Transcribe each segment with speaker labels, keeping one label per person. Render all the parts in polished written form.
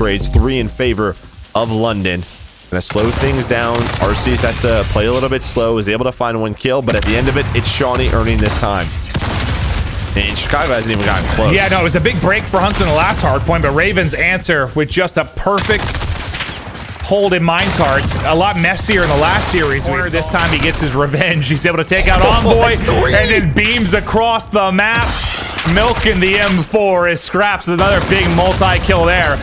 Speaker 1: trades, 3 in favor of London. Gonna slow things down. RC's has to play a little bit slow, is able to find 1 kill, but at the end of it, it's Seany earning this time. And Chicago hasn't even gotten close.
Speaker 2: Yeah, no, it was a big break for Huntsman in the last hard point, but Ravens answer with just a perfect hold in minecarts. A lot messier in the last series. This time he gets his revenge. He's able to take out Envoy and then beams across the map. Milking the M4 is Scraps with another big multi-kill there.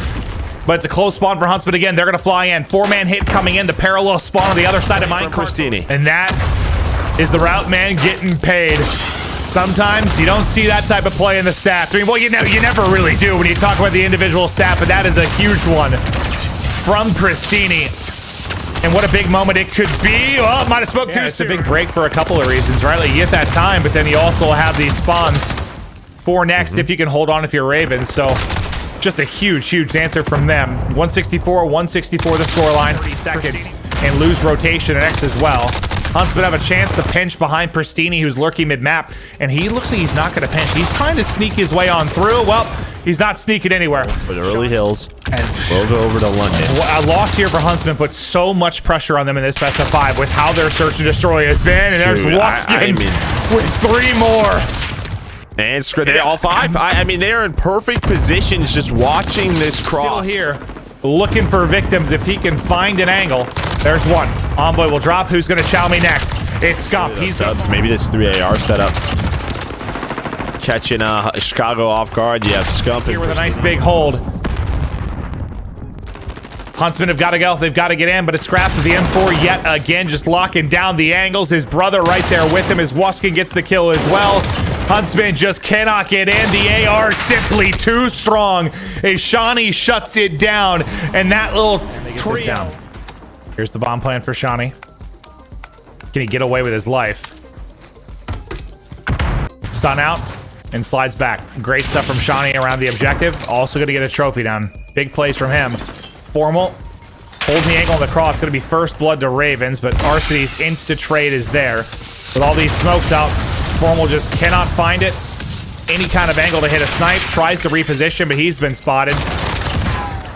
Speaker 2: But it's a close spawn for Huntsman again. They're going to fly in. 4-man hit coming in. The parallel spawn on the other side of minecart.
Speaker 1: Seany.
Speaker 2: And that is the route man getting paid. Sometimes you don't see that type of play in the stats. I mean, well, you never really do when you talk about the individual stat, but that is a huge one from Seany. And what a big moment it could be. Oh, it might have spoke too soon. It's a big break for a couple of reasons, right? Like, you get that time, but then you also have these spawns for next if you can hold on if you're Ravens. So just a huge answer from them. 164 the scoreline. 30 seconds. And lose rotation and X as well. Huntsman have a chance to pinch behind Seany, who's lurking mid-map, and he looks like he's not going to pinch. He's trying to sneak his way on through. Well, he's not sneaking anywhere.
Speaker 1: For the early hills, and we'll go over to London.
Speaker 2: A loss here for Huntsman put so much pressure on them in this best of 5 with how their search and destroy has been, and there's Waskin with 3 more.
Speaker 1: And they all 5. I mean, they're in perfect positions just watching this cross.
Speaker 2: Still here, looking for victims if he can find an angle. There's one. Envoy will drop. Who's going to chow me next? It's Scump.
Speaker 1: He's subs. Maybe this 3 AR setup. Catching Chicago off guard. You have Scump
Speaker 2: here with a nice big hold. Huntsman have got to go. They've got to get in, but it Scraps with the M4 yet again, just locking down the angles. His brother right there with him as Waskin gets the kill as well. Huntsman just cannot get in. The AR simply too strong as Seany shuts it down, and that little trio. Here's the bomb plan for Seany. Can he get away with his life? Stun out and slides back. Great stuff from Seany around the objective. Also going to get a trophy down. Big plays from him. Formal holding the angle on the cross. Going to be first blood to Ravens, but RC's insta trade is there. With all these smokes out, Formal just cannot find it. Any kind of angle to hit a snipe. Tries to reposition, but he's been spotted.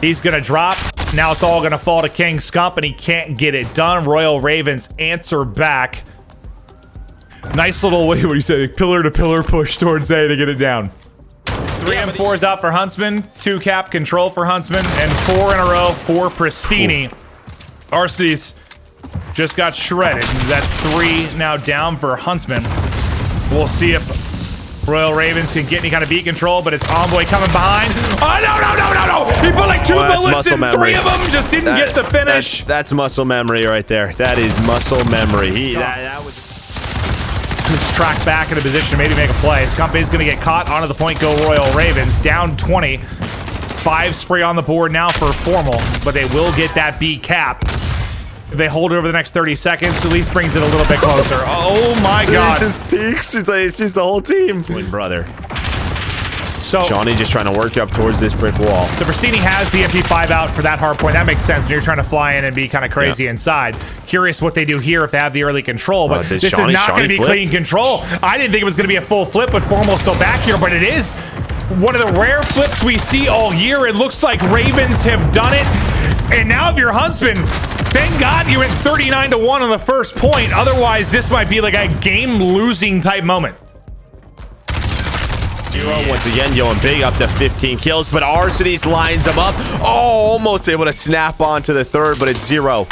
Speaker 2: He's going to drop. Now it's all going to fall to King Scump, and he can't get it done. Royal Ravens answer back. Nice little, what do you say, pillar-to-pillar push towards A to get it down. 3 M4s out for Huntsman, 2 cap control for Huntsman, and 4 in a row for Seany. RC's just got shredded. That's 3 now down for Huntsman. We'll see if Royal Ravens can get any kind of beat control, but it's Envoy coming behind. Oh, no! He put like 2 bullets in, 3 of them just didn't get the finish.
Speaker 1: That's muscle memory right there. That is muscle memory. That was...
Speaker 2: Track back into position to maybe make a play. Scump is going to get caught. Onto the point go Royal Ravens. Down 20. 5 spray on the board now for Formal, but they will get that B cap. If they hold it over the next 30 seconds, at least brings it a little bit closer. Oh my god.
Speaker 1: He just peeks. It's just the whole team. Twin brother. So Seany just trying to work up towards this brick wall.
Speaker 2: So Seany has the MP5 out for that hard point. That makes sense when you're trying to fly in and be kind of crazy inside. Curious what they do here if they have the early control, but this is not going to be clean control. I didn't think it was going to be a full flip with Formal still back here, but it is one of the rare flips we see all year. It looks like Ravens have done it. And now if you're Huntsman, thank God you went 39-1 on the first point. Otherwise, this might be like a game-losing type moment.
Speaker 1: Once again, going big, up to 15 kills, but Arseny's lines them up. Oh, almost able to snap on to the 3rd, but it's Zero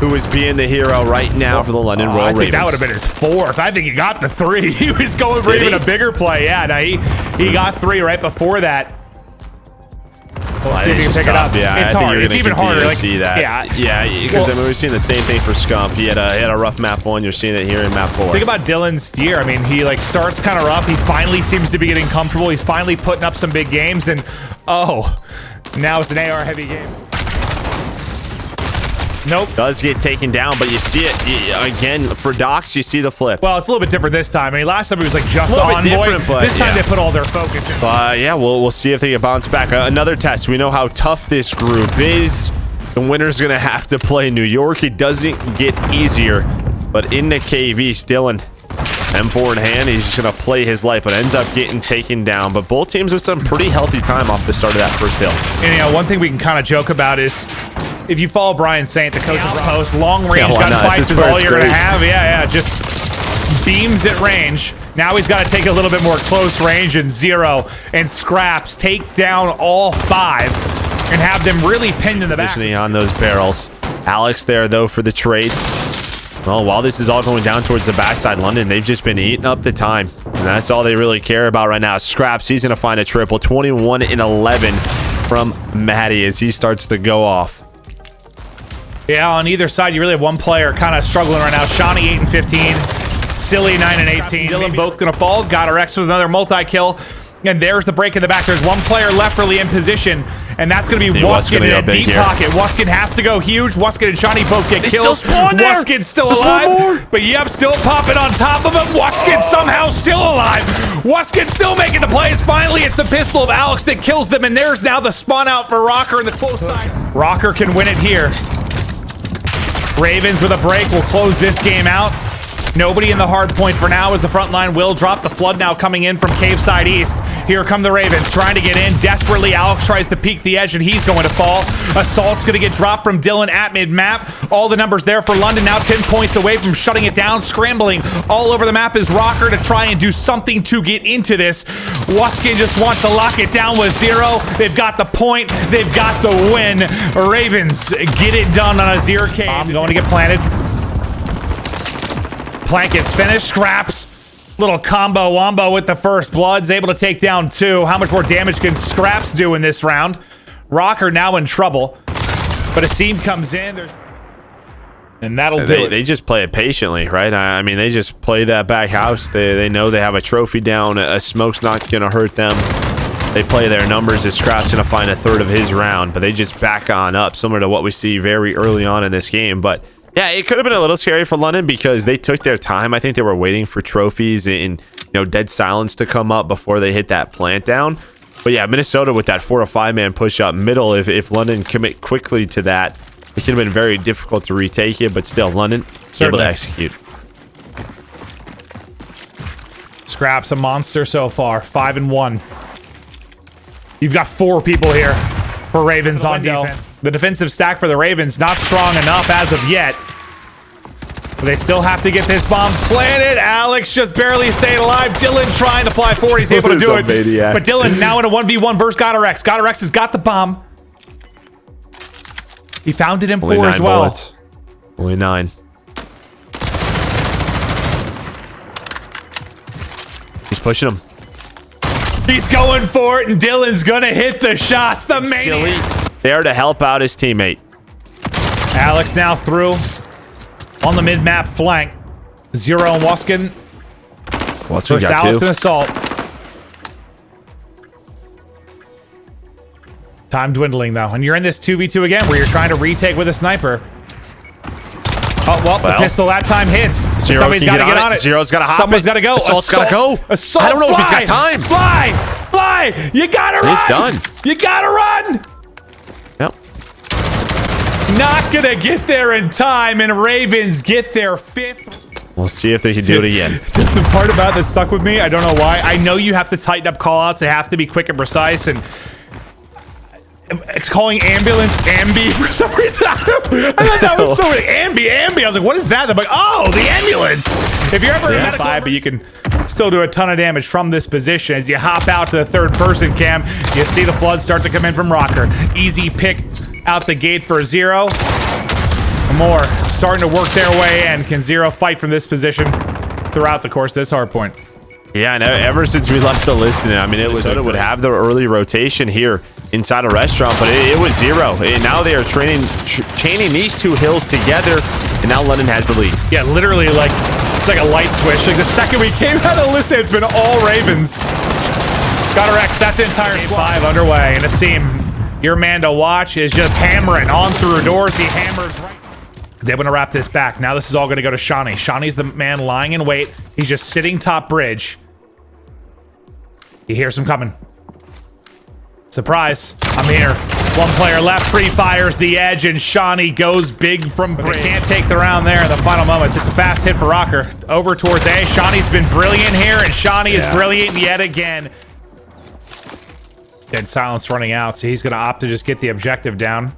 Speaker 1: who is being the hero right now for the London Royal Ravens.
Speaker 2: I think that would have been his 4th. I think he got the 3. He was going for even a bigger play. Yeah, no, he got 3 right before that. We'll see if he can pick it up.
Speaker 1: Yeah,
Speaker 2: it's hard. It's even harder
Speaker 1: to see that. Yeah, because I mean, we've seen the same thing for Scump. He had a rough map 1. You're seeing it here in map 4.
Speaker 2: Think about Dylan's year. I mean, he like starts kind of rough. He finally seems to be getting comfortable. He's finally putting up some big games, and now it's an AR heavy game. Nope.
Speaker 1: Does get taken down, but you see it again for Docs. You see the flip.
Speaker 2: Well, it's a little bit different this time. I mean, last time it was like just Envoy. This time they put all their focus in.
Speaker 1: Yeah, we'll see if they can bounce back. Another test. We know how tough this group is. The winner's gonna have to play New York. It doesn't get easier, but in the KV, Dylan M4 in hand, he's just going to play his life, but ends up getting taken down. But both teams with some pretty healthy time off the start of that first hill.
Speaker 2: And, you know, one thing we can kind of joke about is if you follow Brian Saint, the coach of Outpost, long-range gunfights is all you're going to have. Yeah, just beams at range. Now he's got to take a little bit more close range, and Zero and Scraps take down all 5 and have them really pinned in the back.
Speaker 1: Positioning on those barrels. Alex there, though, for the trade. Well, while this is all going down towards the backside, London, they've just been eating up the time. And that's all they really care about right now. Scraps, he's going to find a triple. 21 and 11 from Maddie as he starts to go off.
Speaker 2: Yeah, on either side, you really have one player kind of struggling right now. Shawnee 8 and 15. Silly 9 and 18. Dylan both going to fall. Got our X with another multi-kill. And there's the break in the back. There's one player left really in position, and that's going to be Wuskin in a deep pocket. Wuskin has to go huge. Wuskin and Shawnee both get killed. Wuskin's still alive, but yep, still popping on top of him. Wuskin somehow still alive. Wuskin still making the plays. Finally, it's the pistol of Alex that kills them, and there's now the spawn out for Rocker in the close side. Rocker can win it here. Ravens with a break will close this game out. Nobody in the hard point for now as the front line will drop. The flood now coming in from cave side east. Here come the Ravens trying to get in desperately. Alex tries to peek the edge and he's going to fall. Assault's going to get dropped from Dylan at mid-map. All the numbers there for London, now 10 points away from shutting it down. Scrambling all over the map is Rocker to try and do something to get into this. Wuskin just wants to lock it down with Zero. They've got the point. They've got the win. Ravens get it done on a Zero cave. I'm going to get planted. Plank gets finished. Scraps. Little combo wombo with the first bloods. Able to take down 2. How much more damage can Scraps do in this round? Rocker now in trouble. But a seam comes in. And that'll do it.
Speaker 1: They just play it patiently, right? I mean, they just play that back house. They know they have a trophy down. A smoke's not going to hurt them. They play their numbers as Scraps going to find a third of his round. But they just back on up, similar to what we see very early on in this game. But yeah, it could have been a little scary for London because they took their time. I think they were waiting for trophies and dead silence to come up before they hit that plant down. But yeah, Minnesota with that 4 or 5 man push up middle, if London commit quickly to that, it could have been very difficult to retake it, but still London able to execute.
Speaker 2: Scraps a monster so far, 5 and 1. You've got 4 people here for Ravens on defense. The defensive stack for the Ravens not strong enough as of yet. But they still have to get this bomb planted. Alex just barely stayed alive. Dylan trying to fly forward. He's able to do it.
Speaker 1: Maniac.
Speaker 2: But Dylan now in a 1v1 versus HyperX. HyperX has got the bomb. He found it in 4 as well.
Speaker 1: Bullets. Only 9. He's pushing him.
Speaker 2: He's going for it, and Dylan's gonna hit the shots. The maniac.
Speaker 1: There to help out his teammate.
Speaker 2: Alex now through on the mid-map flank. Zero and Wuskin.
Speaker 1: Wuskin got
Speaker 2: Alex
Speaker 1: 2.
Speaker 2: and Assault. Time dwindling though, and you're in this 2v2 again where you're trying to retake with a sniper. Oh, well, the pistol that time hits. Somebody's got to get on it.
Speaker 1: Zero's got to hop.
Speaker 2: Someone's got to go.
Speaker 1: Assault's got to go.
Speaker 2: Assault,
Speaker 1: I don't know if he's got time.
Speaker 2: Fly! You got to run!
Speaker 1: It's done.
Speaker 2: You got to run!
Speaker 1: Yep.
Speaker 2: Not going to get there in time, and Ravens get their 5th.
Speaker 1: We'll see if they can do it again.
Speaker 2: The part about that stuck with me, I don't know why. I know you have to tighten up callouts. They have to be quick and precise, and it's calling ambulance Ambi for some reason. I thought that was so Ambi. I was like, what is that? They're like, oh, the ambulance. If you're ever in medical, but you can still do a ton of damage from this position. As you hop out to the 3rd person cam, you see the flood start to come in from Rocker. Easy pick out the gate for Zero. More starting to work their way in. Can Zero fight from this position throughout the course of this hard point?
Speaker 1: Yeah, and ever since we left the listening, I mean, it would have the early rotation here inside a restaurant, but it was Zero. And now they are chaining these 2 hills together, and now London has the lead.
Speaker 2: Yeah, literally, like, it's like a light switch. Like, the second we came out of the listen, it's been all Ravens. HyperX, that's the entire squad. 5 underway, and a seam. Your man to watch is just hammering on through doors. He hammers right. They're going to wrap this back. Now this is all going to go to Shawnee. Shawnee's the man lying in wait. He's just sitting top bridge. He hears him coming. Surprise. I'm here. One player left, pre-fires the edge, and Seany goes big from break. They can't take the round there in the final moments. It's a fast hit for Rocker. Over towards A. Shawnee's been brilliant here, and Seany is brilliant yet again. Dead silence running out, so he's going to opt to just get the objective down.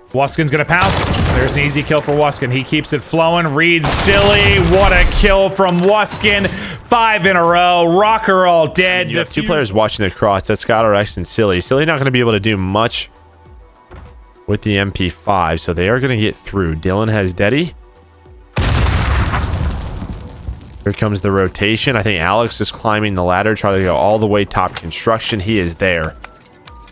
Speaker 2: Wuskin's going to pounce. There's an easy kill for Wuskin. He keeps it flowing. Reads Silly. What a kill from Wuskin. 5 in a row. Rocker all dead.
Speaker 1: You have 2 players watching the cross. That's HyperX and Silly. Silly not going to be able to do much with the MP5, so they are going to get through. Dylan has Deddy. Here comes the rotation. I think Alex is climbing the ladder, trying to go all the way top construction. He is there.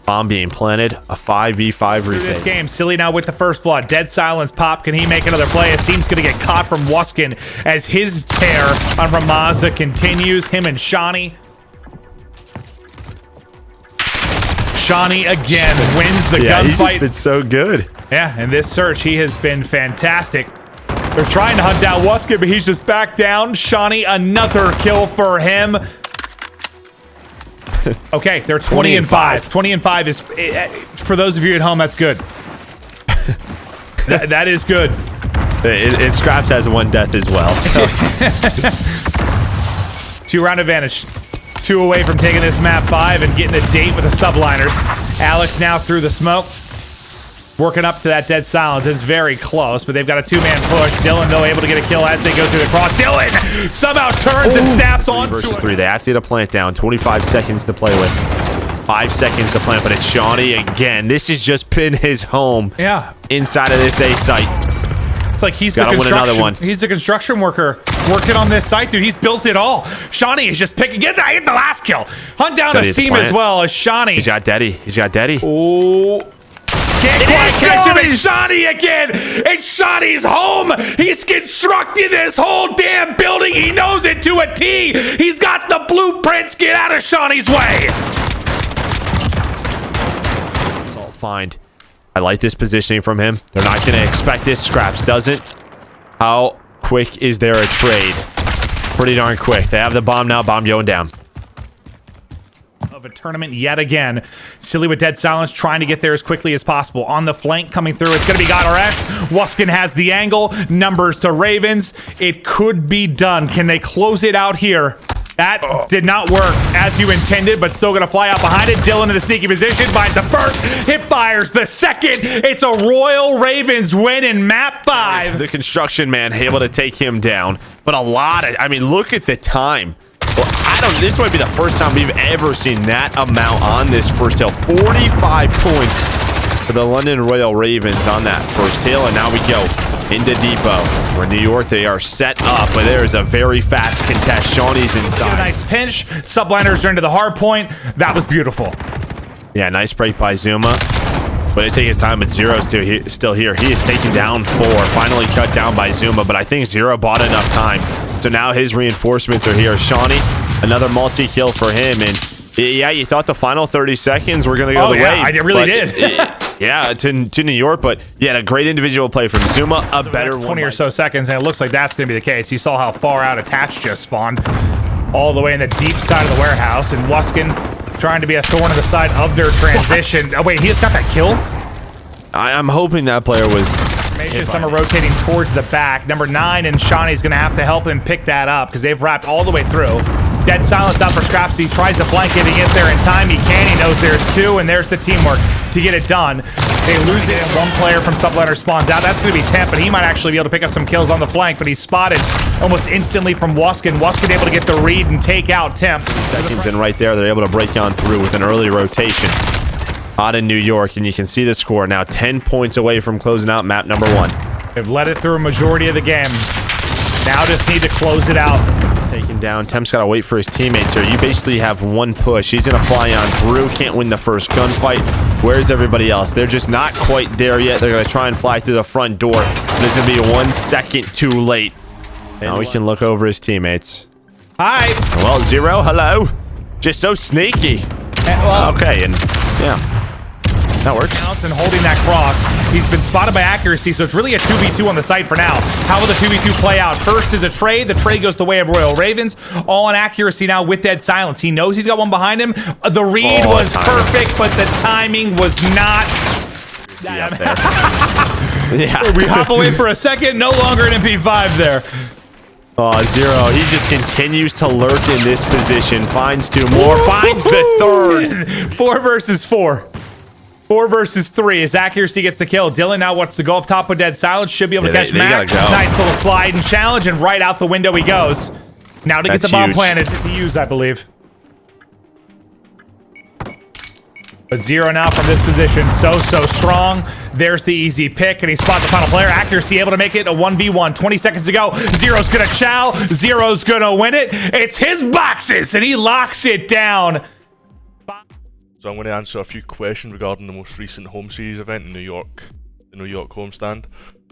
Speaker 1: Bomb being planted. A 5v5 retake.
Speaker 2: This game, Silly now with the first blood. Dead silence pop. Can he make another play? It seems going to get caught from Wuskin as his tear on Ramaza continues. Him and Seany. Seany again wins the gunfight.
Speaker 1: He's been so good.
Speaker 2: Yeah, in this search, he has been fantastic. They're trying to hunt down Wuskin, but he's just back down. Seany, another kill for him. Okay, they're 20 and 5. 20 and 5 is, for those of you at home, that's good. that is good.
Speaker 1: It Scraps has 1 death as well. So.
Speaker 2: 2-round advantage. 2 away from taking this map 5 and getting a date with the subliners. Alex now through the smoke. Working up to that dead silence. It's very close, but they've got a 2-man push. Dylan, though, able to get a kill as they go through the cross. Dylan somehow turns and snaps on
Speaker 1: 3 versus 3. They have to get a plant down. 25 seconds to play with. 5 seconds to plant, but it's Seany again. This has just been his home.
Speaker 2: Yeah.
Speaker 1: Inside of this A site.
Speaker 2: It's like he's
Speaker 1: Gotta win another one.
Speaker 2: He's the construction worker working on this site, dude. He's built it all. Seany is just picking. Get the last kill. Hunt down a seam as well as Seany.
Speaker 1: He's got Deddy. He's got Deddy.
Speaker 2: Oh. Can't quite catch him. It's Seany again. It's Shawnee's home. He's constructed this whole damn building. He knows it to a T. He's got the blueprints. Get out of Shawnee's way.
Speaker 1: Find. I like this positioning from him. They're not going to expect this. Scraps doesn't. How quick is there a trade? Pretty darn quick. They have the bomb now. Bomb going down.
Speaker 2: Of a tournament yet again. Silly with dead silence, trying to get there as quickly as possible. On the flank coming through, it's going to be HyperX. Wuskin has the angle. Numbers to Ravens. It could be done. Can they close it out here? That did not work as you intended, but still going to fly out behind it. Dylan in the sneaky position, finds the first, hip fires the second. It's a Royal Ravens win in map 5.
Speaker 1: The construction man able to take him down, but a lot of, I mean, look at the time. Well, this might be the first time we've ever seen that amount on this first hill. 45 points for the London Royal Ravens on that first hill, and now we go into Depot. For New York, they are set up, but there's a very fast contest. Shawnee's inside.
Speaker 2: A nice pinch. Subliners are into the hard point. That was beautiful.
Speaker 1: Yeah, nice break by Zuma. But it takes his time, but Zero's still here. He is taken down 4. Finally cut down by Zuma, but I think Zero bought enough time. So now his reinforcements are here. Seany, another multi-kill for him. And yeah, you thought the final 30 seconds were going to go the way.
Speaker 2: I really did.
Speaker 1: Yeah, to New York, but yeah, a great individual play from Zuma. A better
Speaker 2: 20 or so seconds, and it looks like that's going to be the case. You saw how far out Attached just spawned. All the way in the deep side of the warehouse, and Wuskin trying to be a thorn in the side of their transition. Oh, wait, he just got that kill?
Speaker 1: I'm hoping that player was...
Speaker 2: Some are rotating towards the back. Number 9 and Shawnee's going to have to help him pick that up because they've wrapped all the way through. Dead silence out for Scraps. He tries to flank it. He gets there in time. He can. He knows there's 2, and there's the teamwork to get it done. They lose it. 1 player from Subliner spawns out. That's going to be Temp, but he might actually be able to pick up some kills on the flank, but he's spotted almost instantly from Wuskin. Wuskin able to get the read and take out Temp.
Speaker 1: Seconds in right there. They're able to break on through with an early rotation. Hot in New York, and you can see the score now 10 points away from closing out map number 1.
Speaker 2: They've led it through a majority of the game. Now just need to close it out.
Speaker 1: It's taken down. Temp's got to wait for his teammates here. You basically have 1 push. He's going to fly on through. Can't win the first gunfight. Where's everybody else? They're just not quite there yet. They're going to try and fly through the front door. There's going to be 1 second too late. Now we can look over his teammates.
Speaker 2: Hi.
Speaker 1: Well, Zero, hello. Just so sneaky.
Speaker 2: Well,
Speaker 1: okay, and yeah. That works.
Speaker 2: Counts and holding that cross. He's been spotted by accuracy, so it's really a 2v2 on the site for now. How will the 2v2 play out? First is a trade. The trade goes the way of Royal Ravens. All on accuracy now with Dead Silence. He knows he's got one behind him. The read was perfect, but the timing was not.
Speaker 1: Yeah.
Speaker 2: We hop away for a second. No longer an MP5 there.
Speaker 1: Oh, Zero. He just continues to lurk in this position. Finds two more. Finds the third.
Speaker 2: 4 versus 4. 4 versus 3 as accuracy gets the kill. Dylan now wants to go up top with Dead Silence. Should be able to catch Mac. Nice little slide and challenge, and right out the window he goes. Now to get the bomb planted to use, I believe. But Zero now from this position, so strong. There's the easy pick, and he spots the final player. Accuracy able to make it a 1v1. 20 seconds to go. Zero's gonna chow. Zero's gonna win it. It's his boxes, and he locks it down.
Speaker 3: So I'm going to answer a few questions regarding the most recent home series event in New York, the New York homestand.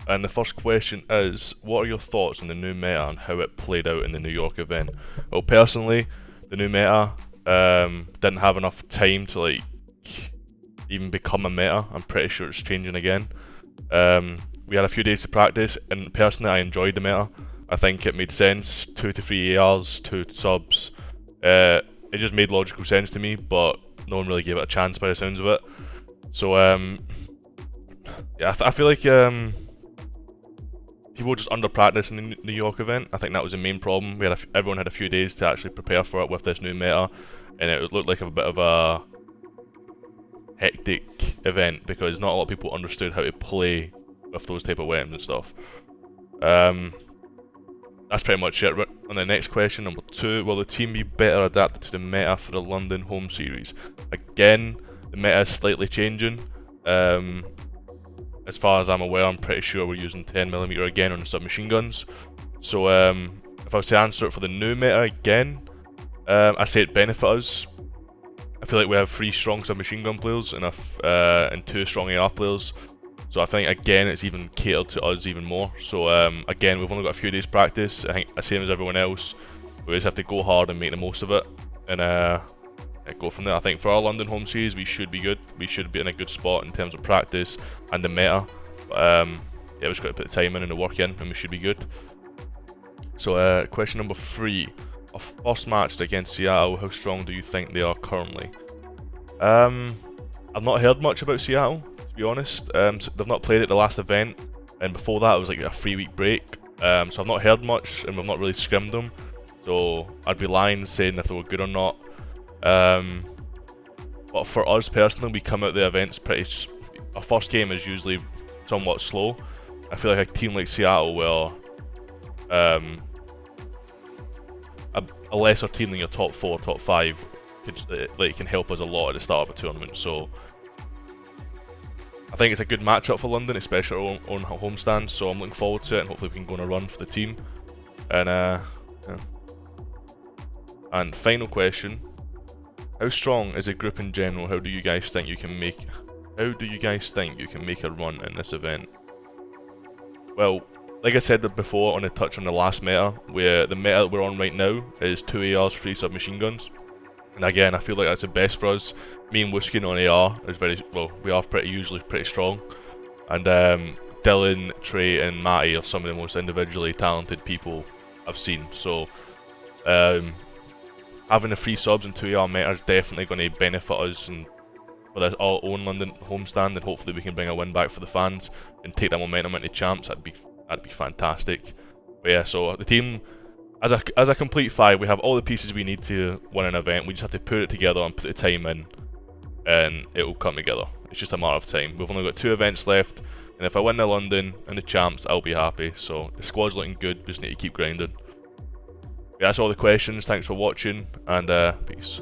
Speaker 3: And the first question is, what are your thoughts on the new meta and how it played out in the New York event? Well, personally, the new meta didn't have enough time to like even become a meta. I'm pretty sure it's changing again. We had a few days to practice, and personally I enjoyed the meta. I think it made sense. 2 to 3 ARs, 2 subs. It just made logical sense to me, but no one really gave it a chance by the sounds of it. So yeah, I feel like people just under practice in the New York event. I think that was the main problem. We had everyone had a few days to actually prepare for it with this new meta, and it looked like a bit of a hectic event because not a lot of people understood how to play with those type of weapons and stuff. That's pretty much it. On the next question, number 2, will the team be better adapted to the meta for the London home series? Again, the meta is slightly changing. As far as I'm aware, I'm pretty sure we're using 10mm again on the submachine guns. So if I was to answer it for the new meta again, I say it benefit us. I feel like we have 3 strong submachine gun players and 2 strong AR players. So I think again it's even catered to us even more. So again, we've only got a few days practice. I think the same as everyone else. We just have to go hard and make the most of it, and go from there. I think for our London home series, we should be good. We should be in a good spot in terms of practice and the meta. But, yeah, we just got to put the time in and the work in, and we should be good. So question number 3. Our first match against Seattle, how strong do you think they are currently? I've not heard much about Seattle, to be honest. So they've not played at the last event, and before that it was like a 3-week break. So I've not heard much, and we've not really scrimmed them. So I'd be lying saying if they were good or not. But for us personally, we come out the events our first game is usually somewhat slow. I feel like a team like Seattle will a lesser team than your top 4, top 5 can help us a lot at the start of a tournament. So I think it's a good matchup for London, especially our own homestand. So I'm looking forward to it, and hopefully we can go on a run for the team. And yeah. And final question: how strong is a group in general? How do you guys think you can make a run in this event? Well, like I said before on the touch on the last meta, where the meta we're on right now is 2 ARs, 3 submachine guns. And again, I feel like that's the best for us. Me and Whiskin on AR is we are usually pretty strong. And Dylan, Trey and Matty are some of the most individually talented people I've seen. So having the 3 subs and 2 AR meta is definitely going to benefit us and for our own London homestand, and hopefully we can bring a win back for the fans and take that momentum into champs. That'd be fantastic. But yeah, so the team, as a complete 5, we have all the pieces we need to win an event. We just have to put it together and put the time in, and it will come together. It's just a matter of time. We've only got 2 events left, and if I win the London and the champs, I'll be happy. So the squad's looking good. We just need to keep grinding. Yeah, that's all the questions. Thanks for watching, and peace.